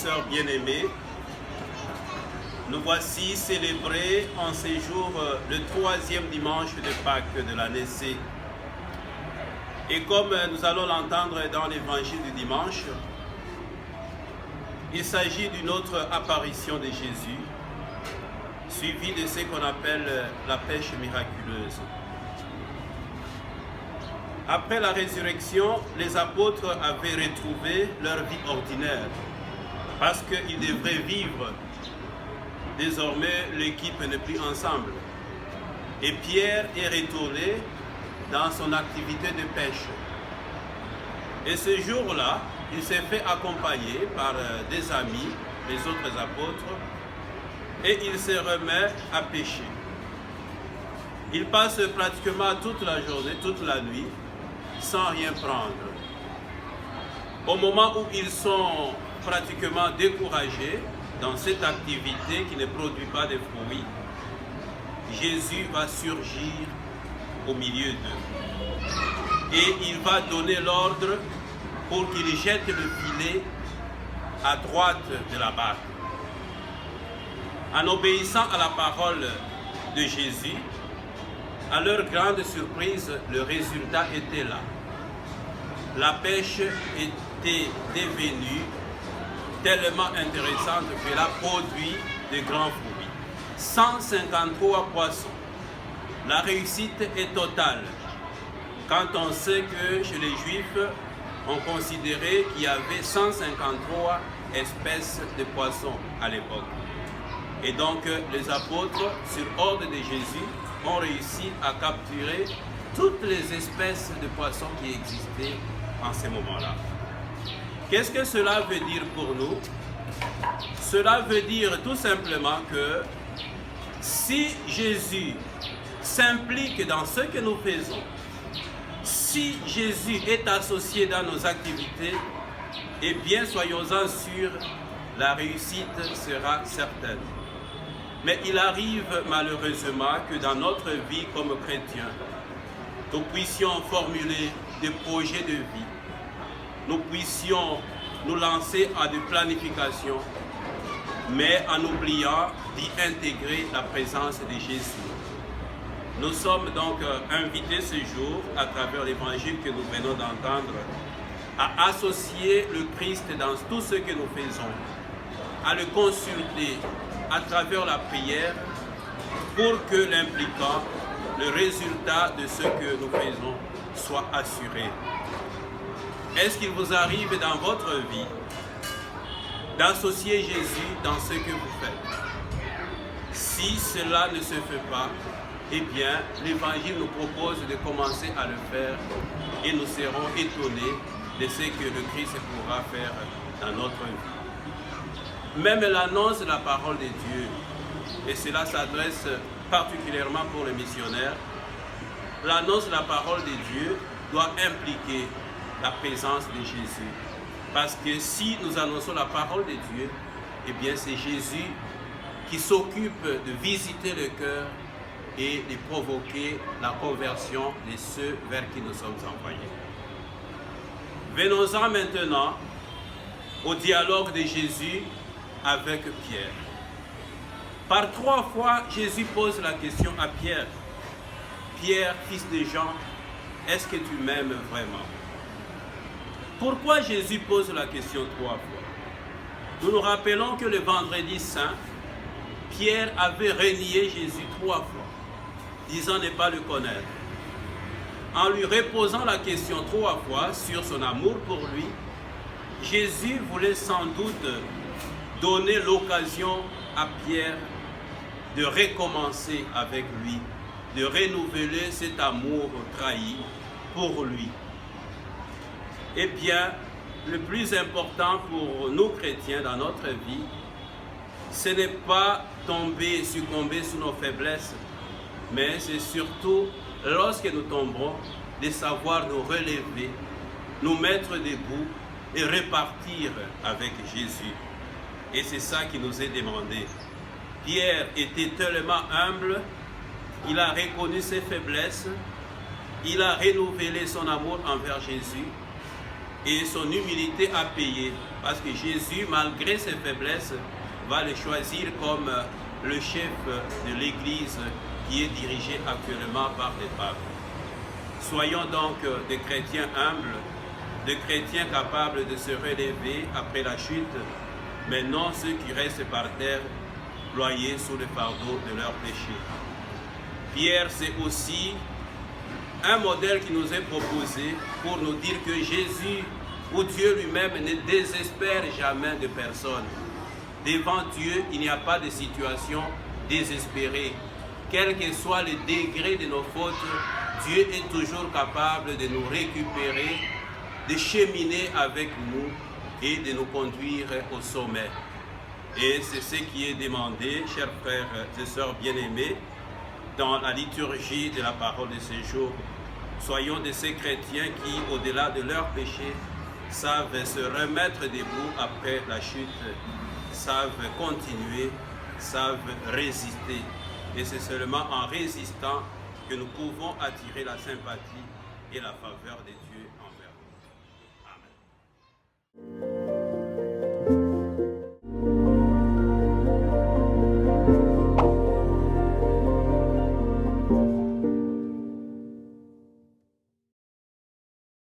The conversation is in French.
sœurs bien-aimés, nous voici célébrés en ce jour le 3e dimanche de Pâques de l'année C. Et comme nous allons l'entendre dans l'évangile du dimanche, il s'agit d'une autre apparition de Jésus, suivie de ce qu'on appelle la pêche miraculeuse. Après la résurrection, les apôtres avaient retrouvé leur vie ordinaire parce qu'ils devraient vivre. Désormais, l'équipe n'est plus ensemble. Et Pierre est retourné dans son activité de pêche. Et ce jour-là, il s'est fait accompagner par des amis, les autres apôtres, et il se remet à pêcher. Il passe pratiquement toute la journée, toute la nuit, sans rien prendre. Au moment où ils sont pratiquement découragés dans cette activité qui ne produit pas de fruits, Jésus va surgir au milieu d'eux. Et il va donner l'ordre pour qu'ils jettent le filet à droite de la barque. En obéissant à la parole de Jésus, à leur grande surprise, le résultat était là. La pêche était devenue tellement intéressante qu'elle a produit de grands fruits. 153 poissons. La réussite est totale. Quand on sait que chez les Juifs, on considérait qu'il y avait 153 espèces de poissons à l'époque. Et donc les apôtres, sur ordre de Jésus, ont réussi à capturer toutes les espèces de poissons qui existaient en ce moment-là. Qu'est-ce que cela veut dire pour nous? Cela veut dire tout simplement que si Jésus s'implique dans ce que nous faisons, si Jésus est associé dans nos activités, eh bien soyons-en sûrs, la réussite sera certaine. Mais il arrive malheureusement que dans notre vie comme chrétiens, nous puissions formuler des projets de vie, nous puissions nous lancer à des planifications, mais en oubliant d'y intégrer la présence de Jésus. Nous sommes donc invités ce jour, à travers l'évangile que nous venons d'entendre, à associer le Christ dans tout ce que nous faisons, à le consulter à travers la prière pour que l'impliquant, le résultat de ce que nous faisons soit assuré. Est-ce qu'il vous arrive dans votre vie d'associer Jésus dans ce que vous faites? Si cela ne se fait pas, eh bien, l'Évangile nous propose de commencer à le faire et nous serons étonnés de ce que le Christ pourra faire dans notre vie. Même l'annonce de la parole de Dieu, et cela s'adresse particulièrement pour les missionnaires, l'annonce de la parole de Dieu doit impliquer la présence de Jésus. Parce que si nous annonçons la parole de Dieu, eh bien c'est Jésus qui s'occupe de visiter le cœur et de provoquer la conversion de ceux vers qui nous sommes envoyés. Venons-en maintenant au dialogue de Jésus avec Pierre. Par 3 fois, Jésus pose la question à Pierre. Pierre, fils de Jean, est-ce que tu m'aimes vraiment? Pourquoi Jésus pose la question 3 fois? Nous nous rappelons que le vendredi saint, Pierre avait renié Jésus 3 fois, disant ne pas le connaître. En lui reposant la question 3 fois sur son amour pour lui, Jésus voulait sans doute donner l'occasion à Pierre de recommencer avec lui, de renouveler cet amour trahi pour lui. Eh bien, le plus important pour nous chrétiens dans notre vie, ce n'est pas succomber sous nos faiblesses, mais c'est surtout, lorsque nous tomberons, de savoir nous relever, nous mettre debout et repartir avec Jésus. Et c'est ça qui nous est demandé. Pierre était tellement humble, il a reconnu ses faiblesses, il a renouvelé son amour envers Jésus, et son humilité a payé, parce que Jésus, malgré ses faiblesses, va le choisir comme le chef de l'Église qui est dirigée actuellement par des papes. Soyons donc des chrétiens humbles, des chrétiens capables de se relever après la chute, mais non ceux qui restent par terre, ployés sous le fardeau de leurs péchés. Pierre, c'est aussi un modèle qui nous est proposé pour nous dire que Jésus, ou Dieu lui-même, ne désespère jamais de personne. Devant Dieu, il n'y a pas de situation désespérée. Quel que soit le degré de nos fautes, Dieu est toujours capable de nous récupérer, de cheminer avec nous et de nous conduire au sommet. Et c'est ce qui est demandé, chers frères et sœurs bien-aimés, dans la liturgie de la parole de ce jour. Soyons de ces chrétiens qui, au-delà de leurs péchés, savent se remettre debout après la chute, savent continuer, savent résister. Et c'est seulement en résistant que nous pouvons attirer la sympathie et la faveur de Dieu.